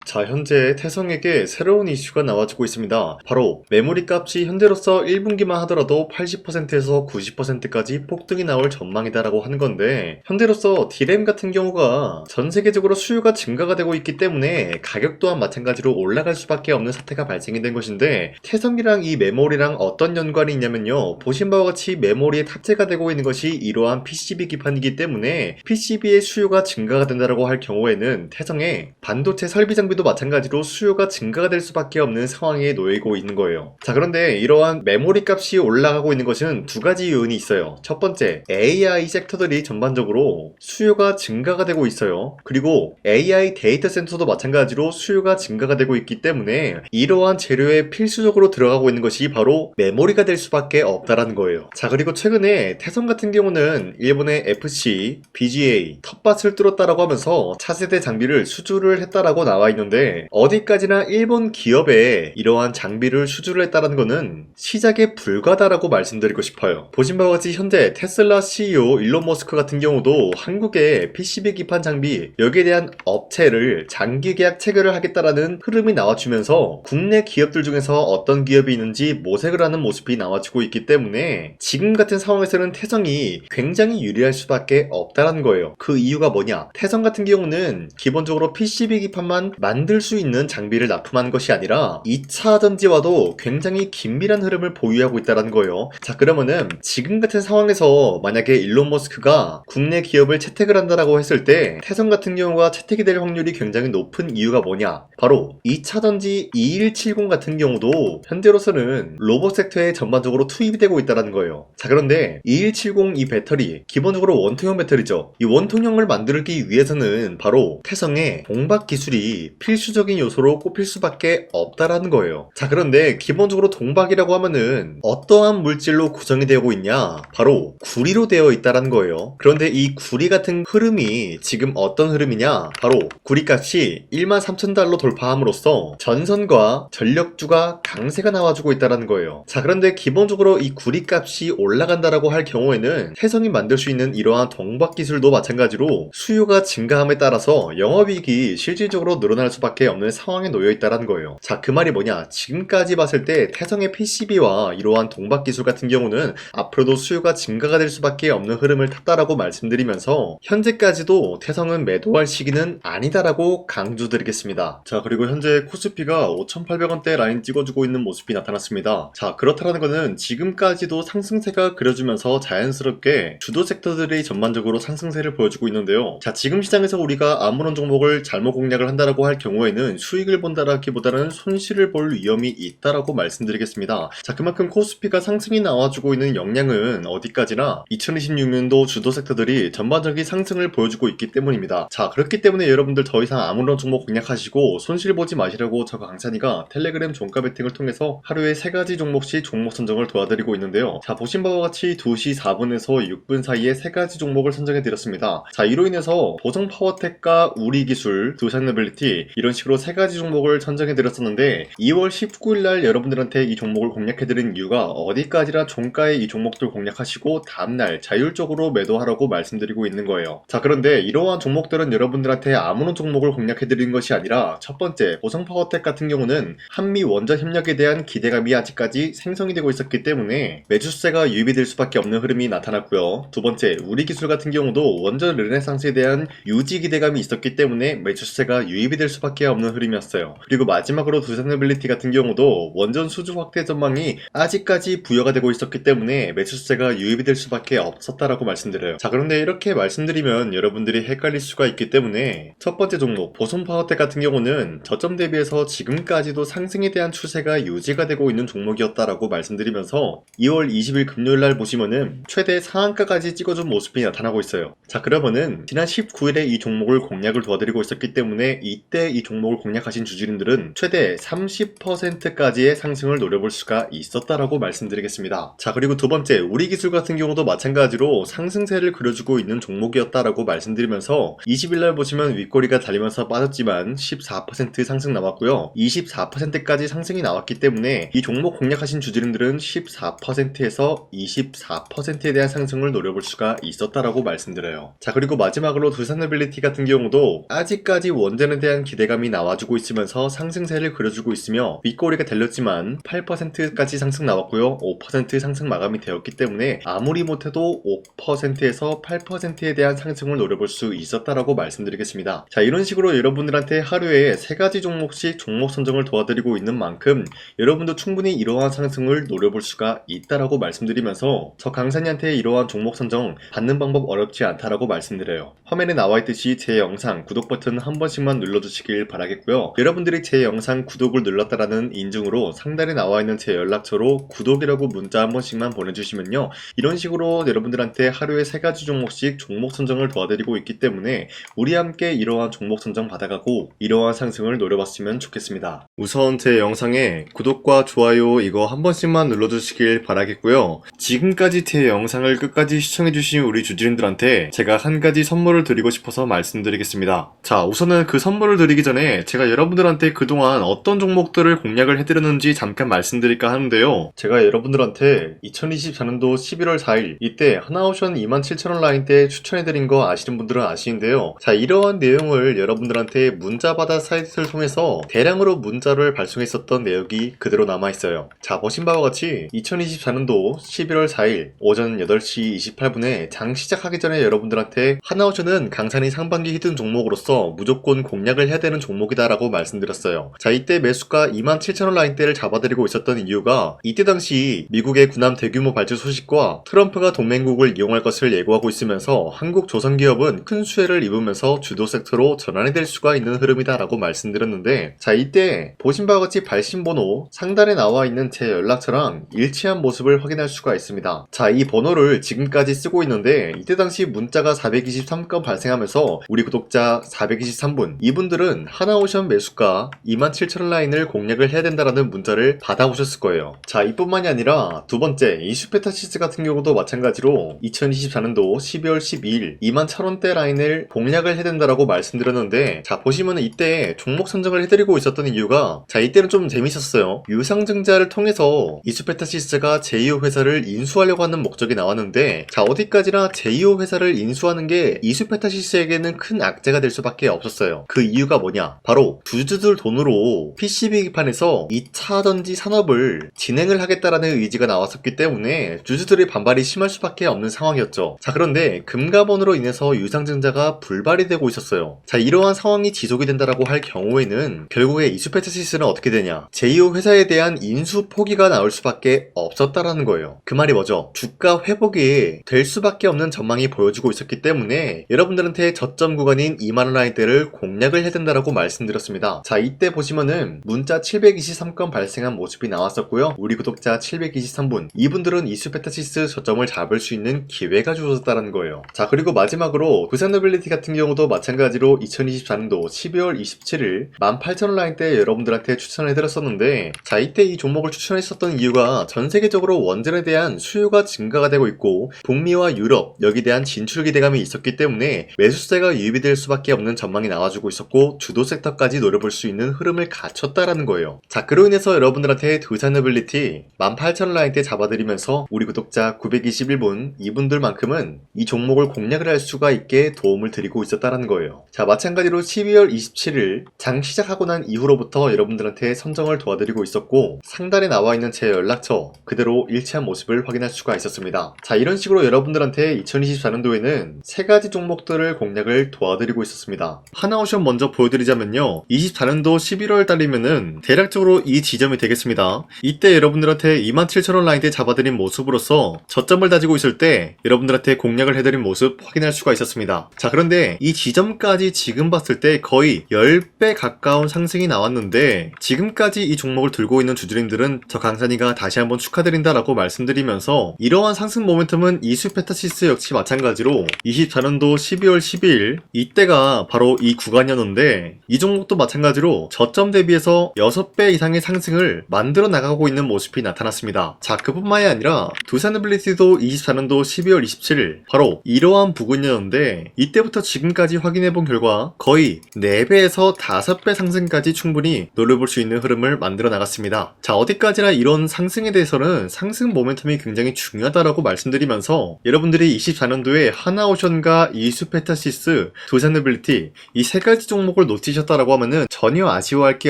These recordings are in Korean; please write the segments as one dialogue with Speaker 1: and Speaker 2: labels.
Speaker 1: 자, 현재 태성에게 새로운 이슈가 나와주고 있습니다. 바로 메모리 값이 현재로서 1분기만 하더라도 80%에서 90%까지 폭등이 나올 전망이다라고 하는 건데, 현재로서 D램 같은 경우가 전 세계적으로 수요가 증가가 되고 있기 때문에 가격 또한 마찬가지로 올라갈 수밖에 없는 사태가 발생이 된 것인데, 태성이랑 이 메모리랑 어떤 연관이 있냐면요, 보신 바와 같이 메모리에 탑재가 되고 있는 것이 이러한 PCB 기판이기 때문에 PCB의 수요가 증가가 된다고 할 경우에는 태성의 반도체 설비 장비도 마찬가지로 수요가 증가가 될 수밖에 없는 상황에 놓이고 있는 거예요. 자, 그런데 이러한 메모리 값이 올라가고 있는 것은 두 가지 요인이 있어요. 첫 번째, AI 섹터들이 전반적으로 수요가 증가가 되고 있어요. 그리고 AI 데이터 센터도 마찬가지로 수요가 증가가 되고 있기 때문에 이러한 재료에 필수적으로 들어가고 있는 것이 바로 메모리가 될 수밖에 없다라는 거예요. 자, 그리고 최근에 태성 같은 경우는 일본의 FC, BGA, 텃밭을 뚫었다라고 하면서 차세대 장비를 수주를 했다라고 나와 있는데, 어디까지나 일본 기업에 이러한 장비를 수주를 했다는 것은 시작에 불과하다라고 말씀드리고 싶어요. 보신 바와 같이 현재 테슬라 CEO 일론 머스크 같은 경우도 한국의 PCB 기판 장비 여기에 대한 업체를 장기 계약 체결을 하겠다라는 흐름이 나와주면서 국내 기업들 중에서 어떤 기업이 있는지 모색을 하는 모습이 나와주고 있기 때문에 지금 같은 상황에서는 태성이 굉장히 유리할 수밖에 없다라는 거예요. 그 이유가 뭐냐? 태성 같은 경우는 기본적으로 PCB 기판만 만들 수 있는 장비를 납품하는 것이 아니라 2차 전지와도 굉장히 긴밀한 흐름을 보유하고 있다는 거예요. 자, 그러면은 지금 같은 상황에서 만약에 일론 머스크가 국내 기업을 채택을 한다라고 했을 때 태성 같은 경우가 채택이 될 확률이 굉장히 높은 이유가 뭐냐? 바로 2차 전지 2170 같은 경우도 현재로서는 로봇 섹터에 전반적으로 투입이 되고 있다는 거예요. 자, 그런데 2170 이 배터리 기본적으로 원통형 배터리죠. 이 원통형을 만들기 위해서는 바로 태성의 동박 기술이 필수적인 요소로 꼽힐 수밖에 없다라는 거예요. 자, 그런데 기본적으로 동박이라고 하면은 어떠한 물질로 구성이 되고 있냐? 바로 구리로 되어 있다라는 거예요. 그런데 이 구리 같은 흐름이 지금 어떤 흐름이냐? 바로 구리값이 13,000달러 돌파함으로써 전선과 전력주가 강세가 나와주고 있다라는 거예요. 자, 그런데 기본적으로 이 구리값이 올라간다라고 할 경우에는 태성이 만들 수 있는 이러한 동박 기술도 마찬가지로 수요가 증가함에 따라서 영업이익이 실질적으로 늘어날 수밖에 없는 상황에 놓여 있다는 거예요. 자, 그 말이 뭐냐? 지금까지 봤을 때 태성의 PCB와 이러한 동박 기술 같은 경우는 앞으로도 수요가 증가가 될 수밖에 없는 흐름을 탔다라고 말씀드리면서 현재까지도 태성은 매도할 시기는 아니다라고 강조드리겠습니다. 자, 그리고 현재 코스피가 5,800원대 라인 찍어주고 있는 모습이 나타났습니다. 자, 그렇다는 것은 지금까지도 상승세가 그려주면서 자연스럽게 주도 섹터들이 전반적으로 상승세를 보여주고 있는데요. 자, 지금 시장에서 우리가 아무런 종목을 잘못 공략을 한다라고 할 경우에는 수익을 본다라기보다는 손실을 볼 위험이 있다라고 말씀드리겠습니다. 자, 그만큼 코스피가 상승이 나와주고 있는 역량은 어디까지나 2026년도 주도 섹터들이 전반적인 상승을 보여주고 있기 때문입니다. 자, 그렇기 때문에 여러분들 더 이상 아무런 종목 공략하시고 손실 보지 마시라고 저 강찬이가 텔레그램 종가 베팅을 통해서 하루에 3가지 종목씩 종목 선정을 도와드리고 있는데요. 자, 보신 바와 같이 2시 4분에서 6분 사이에 3가지 종목을 선정해 드렸습니다. 자, 이로 인해서 보성 파워텍과 우리기술, 두산노빌리티 이런 식으로 3가지 종목을 선정해 드렸었는데 2월 19일날 여러분들한테 이 종목을 공략해 드린 이유가 어디까지나 종가에 이 종목들 공략하시고 다음날 자율적으로 매도하라고 말씀드리고 있는 거예요. 자, 그런데 이러한 종목들은 여러분들한테 아무런 종목을 공략해 드리는 것이 아니라 첫 번째, 보성 파워텍 같은 경우는 한미 원전 협력에 대한 기대감이 아직까지 생성이 되고 있었기 때문에 매수세가 유입이 될 수밖에 없는 흐름이 나타났고요. 두 번째, 우리기술 같은 경우도 원전 르네상스에 대한 유지 기대감이 있었기 때문에 매수세가 유입이 될 수밖에 없는 흐름이었어요. 그리고 마지막으로 두산노빌리티 같은 경우도 원전 수주 확대 전망이 아직까지 부여가 되고 있었기 때문에 매수세가 유입이 될 수밖에 없었다라고 말씀드려요. 자, 그런데 이렇게 말씀드리면 여러분들이 헷갈릴 수가 있기 때문에 첫 번째 종목 보성 파워텍 같은 경우는 저점 대비해서 지금까지도 상승에 대한 추세가 유지가 되고 있는 종목이었다라고 말씀드리면서 2월 20일 금요일날 보시면은 최대 상한가까지 찍어준 모습이 나타나고 있어요. 자, 그러면은 지난 19일에 이 종목을 공략을 도와드리고 있었기 때문에 이때 이 종목을 공략하신 주주님들은 최대 30%까지의 상승을 노려볼 수가 있었다라고 말씀드리겠습니다. 자, 그리고 두 번째, 우리기술 같은 경우도 마찬가지로 상승세를 그려주고 있는 종목이었다라고 말씀드리면서 20일날 보시면 윗꼬리가 달리면서 빠졌지만 14% 상승 나왔고요. 24%까지 상승이 나왔기 때문에 이 종목 공략하신 주주님들은 14%에서 24%에 대한 상승을 노려볼 수가 있었다라고 말씀드려요. 자, 그리고 마지막으로 두산노빌리티 같은 경우도 아직까지 원전에 대한 기대 기대감이 나와주고 있으면서 상승세를 그려주고 있으며 윗꼬리가 달렸지만 8%까지 상승 나왔고요. 5% 상승 마감이 되었기 때문에 아무리 못해도 5%에서 8%에 대한 상승을 노려볼 수 있었다라고 말씀드리겠습니다. 자, 이런 식으로 여러분들한테 하루에 3가지 종목씩 종목 선정을 도와드리고 있는 만큼 여러분도 충분히 이러한 상승을 노려볼 수가 있다라고 말씀드리면서 저 강산이한테 이러한 종목 선정 받는 방법 어렵지 않다라고 말씀드려요. 화면에 나와있듯이 제 영상 구독 버튼 한 번씩만 눌러주시길 바라겠고요. 여러분들이 제 영상 구독을 눌렀다라는 인증으로 상단에 나와있는 제 연락처로 구독이라고 문자 한 번씩만 보내주시면요, 이런 식으로 여러분들한테 하루에 3가지 종목씩 종목 선정을 도와드리고 있기 때문에 우리 함께 이러한 종목 선정 받아가고 이러한 상승을 노려봤으면 좋겠습니다. 우선 제 영상에 구독과 좋아요 이거 한 번씩만 눌러주시길 바라겠고요. 지금까지 제 영상을 끝까지 시청해주신 우리 주주님들한테 제가 한 가지 선물을 드리고 싶어서 말씀드리겠습니다. 자, 우선은 그 선물을 드리기 전에 제가 여러분들한테 그동안 어떤 종목들을 공략을 해드렸는지 잠깐 말씀드릴까 하는데요. 제가 여러분들한테 2024년도 11월 4일 이때 하나오션 27,000원 라인 때 추천해드린 거 아시는 분들은 아시는데요. 자, 이러한 내용을 여러분들한테 문자받아 사이트를 통해서 대량으로 문자를 발송했었던 내역이 그대로 남아있어요. 자, 보신 바와 같이 2024년도 11월 4일 오전 8시 28분에 장 시작하기 전에 여러분들한테 하나오션은 강산이 상반기 히든 종목으로서 무조건 공략을 해야 되는 종목이다 라고 말씀드렸어요. 자, 이때 매수가 27,000원 라인대를 잡아드리고 있었던 이유가 이때 당시 미국의 군함 대규모 발주 소식과 트럼프가 동맹국을 이용할 것을 예고하고 있으면서 한국 조선기업은 큰 수혜를 입으면서 주도 섹터로 전환이 될 수가 있는 흐름이다 라고 말씀드렸는데, 자, 이때 보신 바와 같이 발신번호 상단에 나와 있는 제 연락처랑 일치한 모습을 확인할 수가 있습니다. 자, 이 번호를 지금까지 쓰고 있는데 이때 당시 문자가 423건 발생하면서 우리 구독자 423분, 이분들은 하나오션 매수가 27,000원 라인을 공략을 해야 된다라는 문자를 받아오셨을 거예요. 자, 이뿐만이 아니라 두 번째 이슈페타시스 같은 경우도 마찬가지로 2024년도 12월 12일 21,000원대 라인을 공략을 해야 된다라고 말씀드렸는데, 자, 보시면은 이때 종목 선정을 해드리고 있었던 이유가, 자, 이때는 좀 재밌었어요. 유상증자를 통해서 이슈페타시스가 제2호 회사를 인수하려고 하는 목적이 나왔는데, 자, 어디까지나 제2호 회사를 인수하는 게 이슈페타시스에게는 큰 악재가 될 수밖에 없었어요. 그 이유가 뭐냐? 바로 주주들 돈으로 PCB 기판에서 2차 전지 산업을 진행을 하겠다라는 의지가 나왔었기 때문에 주주들의 반발이 심할 수밖에 없는 상황이었죠. 자, 그런데 금가번으로 인해서 유상증자가 불발이 되고 있었어요. 자, 이러한 상황이 지속이 된다라고 할 경우에는 결국에 이슈페타시스는 어떻게 되냐? 제2호 회사에 대한 인수 포기가 나올 수밖에 없었다라는 거예요. 그 말이 뭐죠? 주가 회복이 될 수밖에 없는 전망이 보여지고 있었기 때문에 여러분들한테 저점 구간인 2만원 라인대를 공략을 해야 된다라고 말씀드렸습니다. 자, 이때 보시면은 문자 723건 발생한 모습이 나왔었고요. 우리 구독자 723분, 이분들은 이슈페타시스 저점을 잡을 수 있는 기회가 주어졌다는 거예요. 자, 그리고 마지막으로 부산노빌리티 같은 경우도 마찬가지로 2024년도 12월 27일 18,000원 라인대 여러분들한테 추천을 해드렸었는데, 자, 이때 이 종목을 추천했었던 이유가 전 세계적으로 원전에 대한 수요가 증가가 되고 있고 북미와 유럽 여기에 대한 진출 기대감이 있었기 때문에 매수세가 유입이 될 수밖에 없는 전망이 나와주고 있었고 주도 섹터까지 노려볼 수 있는 흐름을 갖췄다라는 거예요. 자, 그로 인해서 여러분들한테 두산노빌리티 18,000원 라인대 잡아드리면서 우리 구독자 921분, 이분들만큼은 이 종목을 공략을 할 수가 있게 도움을 드리고 있었다라는 거예요. 자, 마찬가지로 12월 27일 장 시작하고 난 이후로부터 여러분들한테 선정을 도와드리고 있었고 상단에 나와 있는 제 연락처 그대로 일치한 모습을 확인할 수가 있었습니다. 자, 이런 식으로 여러분들한테 2024년도에는 3가지 종목들을 공략을 도와드리고 있었습니다. 하나오션 먼저 보여드리자면요, 24년도 11월 달이면은 대략적으로 이 지점이 되겠습니다. 이때 여러분들한테 27,000원 라인대 잡아드린 모습으로서 저점을 다지고 있을 때 여러분들한테 공략을 해드린 모습 확인할 수가 있었습니다. 자, 그런데 이 지점까지 지금 봤을 때 거의 10배 가까운 상승이 나왔는데 지금까지 이 종목을 들고 있는 주주님들은 저 강산이가 다시 한번 축하드린다라고 말씀드리면서 이러한 상승 모멘텀은 이슈페타시스 역시 마찬가지로 24년도 12월 12일 이때가 바로 이 구간이었는데 이 종목도 마찬가지로 저점 대비해서 6배 이상의 상승을 만들어 나가고 있는 모습이 나타났습니다. 자, 그뿐만이 아니라 두산노빌리티도 24년도 12월 27일 바로 이러한 부근이었는데 이때부터 지금까지 확인해본 결과 거의 4배에서 5배 상승까지 충분히 노려볼 수 있는 흐름을 만들어 나갔습니다. 자, 어디까지나 이런 상승에 대해서는 상승 모멘텀이 굉장히 중요하다라고 말씀드리면서 여러분들이 24년도에 하나오션과 이슈페타시스, 두산노빌리티 이 3가지 종목을 놓치셨다라고 하면은 전혀 아쉬워할 게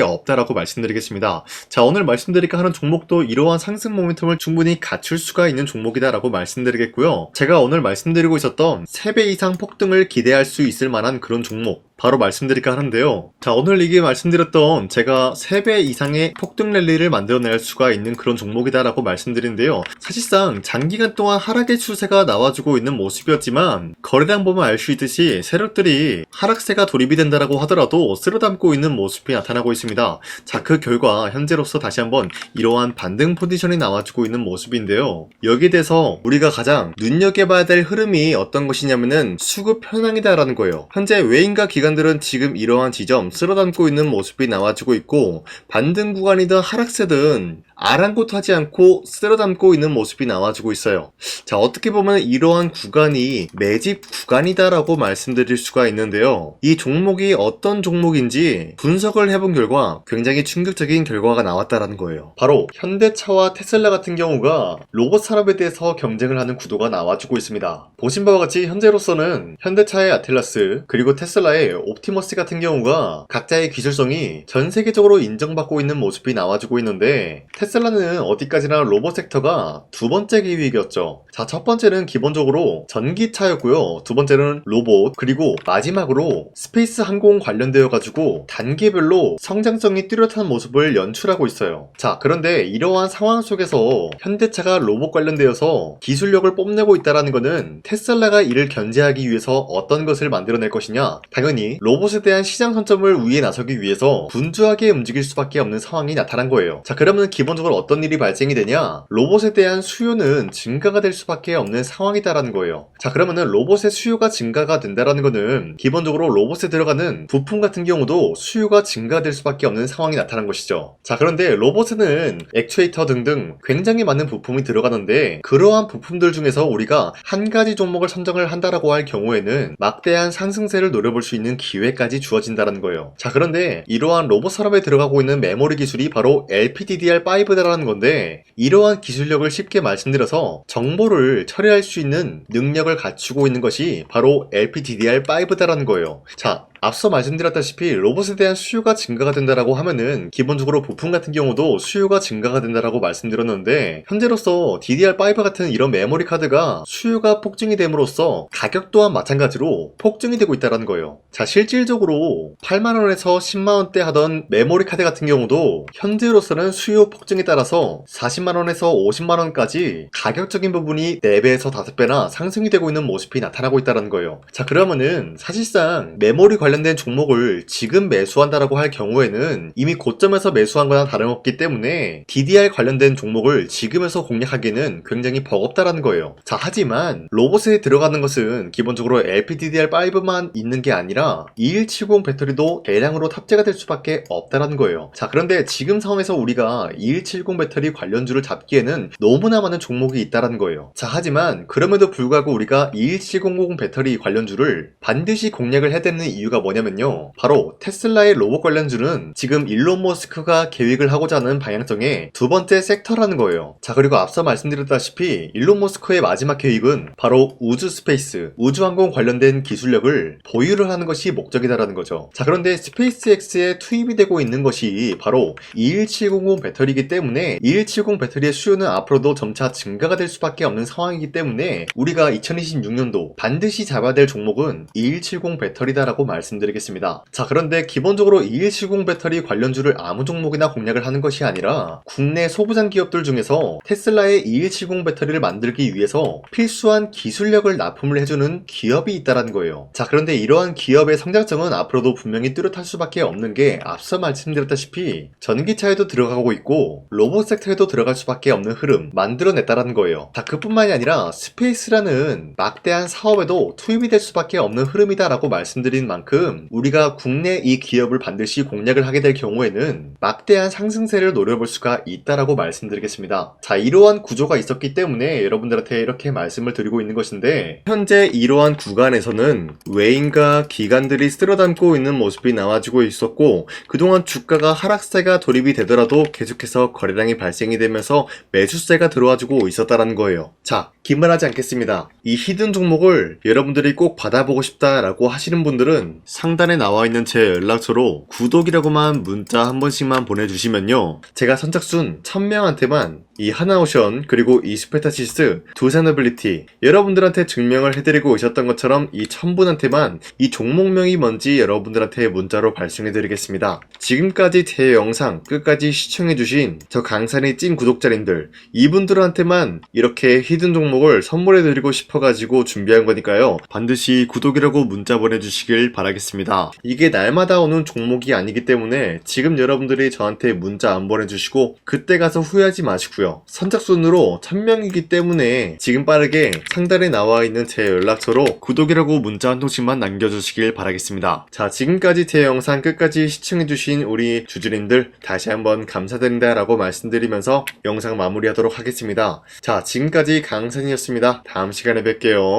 Speaker 1: 없다라고 말씀드리겠습니다. 자, 오늘 말씀드릴까 하는 종목도 이러한 상승 모멘텀을 충분히 갖출 수가 있는 종목이다라고 말씀드리겠고요. 제가 오늘 말씀드리고 있었던 3배 이상 폭등을 기대할 수 있을 만한 그런 종목 바로 말씀드릴까 하는데요. 자, 오늘 이게 말씀드렸던 제가 3배 이상의 폭등 랠리를 만들어낼 수가 있는 그런 종목이다라고 말씀드리는데요. 사실상 장기간 동안 하락의 추세가 나와주고 있는 모습이었지만 거래량 보면 알 수 있듯이 세력들이 하락세가 돌입이 된다라고 하더라도 쓸어담고 있는 모습이 나타나고 있습니다. 자, 그 결과 현재로서 다시 한번 이러한 반등 포지션이 나와주고 있는 모습인데요. 여기에 대해서 우리가 가장 눈여겨봐야 될 흐름이 어떤 것이냐면은 수급 현황이다라는 거예요. 현재 외인과 기관들은 지금 이러한 지점 쓸어담고 있는 모습이 나와주고 있고, 반등 구간이든 하락세든 아랑곳하지 않고 쓸어담고 있는 모습이 나와주고 있어요. 자, 어떻게 보면 이러한 구간이 매집 구간이다라고 말씀드릴 수가 있는데요. 이 종목이 어떤 종목인지 분석을 해본 결과 굉장히 충격적인 결과가 나왔다라는 거예요. 바로 현대차와 테슬라 같은 경우가 로봇 산업에 대해서 경쟁을 하는 구도가 나와주고 있습니다. 보신 바와 같이 현재로서는 현대차의 아틀라스 그리고 테슬라의 옵티머스 같은 경우가 각자의 기술성이 전 세계적으로 인정받고 있는 모습이 나와주고 있는데, 테슬라는 어디까지나 로봇 섹터가 두 번째 기획이었죠. 자, 첫 번째는 기본적으로 전기차였고요. 두 번째는 로봇, 그리고 마지막으로 스페이스 항공 관련되어 가지고 단계별로 성장성이 뚜렷한 모습을 연출하고 있어요. 자, 그런데 이러한 상황 속에서 현대차가 로봇 관련되어서 기술력을 뽐내고 있다는 것은 테슬라가 이를 견제하기 위해서 어떤 것을 만들어낼 것이냐, 당연히 로봇에 대한 시장 선점을 위해 나서기 위해서 분주하게 움직일 수밖에 없는 상황이 나타난 거예요. 자, 그러면 기본적으로 어떤 일이 발생이 되냐, 로봇에 대한 수요는 증가가 될 수밖에 없는 상황이다라는 거예요. 자, 그러면은 로봇의 수요가 증가가 된다라는 거는 기본적으로 로봇에 들어가는 부품 같은 경우도 수요가 증가될 수밖에 없는 상황이 나타난 것이죠. 자, 그런데 로봇에는 액추에이터 등등 굉장히 많은 부품이 들어가는데, 그러한 부품들 중에서 우리가 한 가지 종목을 선정을 한다라고 할 경우에는 막대한 상승세를 노려볼 수 있는 기회까지 주어진다는 거예요. 자, 그런데 이러한 로봇 산업에 들어가고 있는 메모리 기술이 바로 LPDDR5다라는 건데, 이러한 기술력을 쉽게 말씀드려서 정보를 처리할 수 있는 능력을 갖추고 있는 것이 바로 LPDDR5다라는 거예요. 자, 앞서 말씀드렸다시피 로봇에 대한 수요가 증가가 된다라고 하면은 기본적으로 부품 같은 경우도 수요가 증가가 된다라고 말씀드렸는데, 현재로서 DDR5 같은 이런 메모리 카드가 수요가 폭증이 됨으로써 가격 또한 마찬가지로 폭증이 되고 있다는 거예요. 자, 실질적으로 8만원에서 10만원대 하던 메모리 카드 같은 경우도 현재로서는 수요 폭증에 따라서 40만원에서 50만원까지 가격적인 부분이 4배에서 5배나 상승이 되고 있는 모습이 나타나고 있다는 거예요. 자, 그러면은 사실상 메모리 관련된 종목을 지금 매수한다라고 할 경우에는 이미 고점에서 매수한 거나 다름없기 때문에 DDR 관련된 종목을 지금에서 공략하기에는 굉장히 버겁다라는 거예요. 자, 하지만 로봇에 들어가는 것은 기본적으로 LPDDR5만 있는 게 아니라 2170 배터리도 대량으로 탑재가 될 수밖에 없다라는 거예요. 자, 그런데 지금 상황에서 우리가 2170 배터리 관련주를 잡기에는 너무나 많은 종목이 있다라는 거예요. 자, 하지만 그럼에도 불구하고 우리가 21700 배터리 관련주를 반드시 공략을 해야 되는 이유가 뭐냐면요, 바로 테슬라의 로봇 관련주는 지금 일론 머스크가 계획을 하고자 하는 방향성의 두 번째 섹터라는 거예요. 자, 그리고 앞서 말씀드렸다시피 일론 머스크의 마지막 계획은 바로 우주 스페이스, 우주항공 관련된 기술력을 보유를 하는 것이 목적이다라는 거죠. 자, 그런데 스페이스X에 투입이 되고 있는 것이 바로 21700 배터리이기 때문에 2170 배터리의 수요는 앞으로도 점차 증가가 될 수밖에 없는 상황이기 때문에 우리가 2026년도 반드시 잡아야 될 종목은 2170 배터리다라고 말씀드리겠습니다. 자, 그런데 기본적으로 2170 배터리 관련주를 아무 종목이나 공략을 하는 것이 아니라 국내 소부장 기업들 중에서 테슬라의 2170 배터리를 만들기 위해서 필수한 기술력을 납품을 해주는 기업이 있다는 거예요. 자, 그런데 이러한 기업의 성장성은 앞으로도 분명히 뚜렷할 수밖에 없는 게 앞서 말씀드렸다시피 전기차에도 들어가고 있고 로봇 섹터에도 들어갈 수밖에 없는 흐름 만들어냈다는 거예요. 자, 그뿐만이 아니라 스페이스라는 막대한 사업에도 투입이 될 수밖에 없는 흐름이다라고 말씀드린 만큼 우리가 국내 이 기업을 반드시 공략을 하게 될 경우에는 막대한 상승세를 노려볼 수가 있다라고 말씀드리겠습니다. 자, 이러한 구조가 있었기 때문에 여러분들한테 이렇게 말씀을 드리고 있는 것인데, 현재 이러한 구간에서는 외인과 기관들이 쓸어담고 있는 모습이 나와주고 있었고, 그동안 주가가 하락세가 돌입이 되더라도 계속해서 거래량이 발생이 되면서 매수세가 들어와주고 있었다는 거예요. 자, 긴말하지 않겠습니다. 이 히든 종목을 여러분들이 꼭 받아보고 싶다라고 하시는 분들은 상단에 나와 있는 제 연락처로 구독이라고만 문자 한 번씩만 보내주시면요, 제가 선착순 1000명한테만 이 하나오션 그리고 이 스페타시스 두 세너빌리티 여러분들한테 증명을 해드리고 오셨던 것처럼 이 1000분한테만 이 종목명이 뭔지 여러분들한테 문자로 발송해드리겠습니다. 지금까지 제 영상 끝까지 시청해주신 저 강산의 찐 구독자님들, 이분들한테만 이렇게 히든 종목을 선물해드리고 싶어가지고 준비한 거니까요, 반드시 구독이라고 문자 보내주시길 바라겠습니다. 이게 날마다 오는 종목이 아니기 때문에 지금 여러분들이 저한테 문자 안 보내주시고 그때 가서 후회하지 마시고요. 선착순으로 1000명이기 때문에 지금 빠르게 상단에 나와 있는 제 연락처로 구독이라고 문자 한 통씩만 남겨주시길 바라겠습니다. 자, 지금까지 제 영상 끝까지 시청해주신 우리 주주님들 다시 한번 감사드린다 라고 말씀드리면서 영상 마무리하도록 하겠습니다. 자, 지금까지 강산이었습니다. 다음 시간에 뵐게요.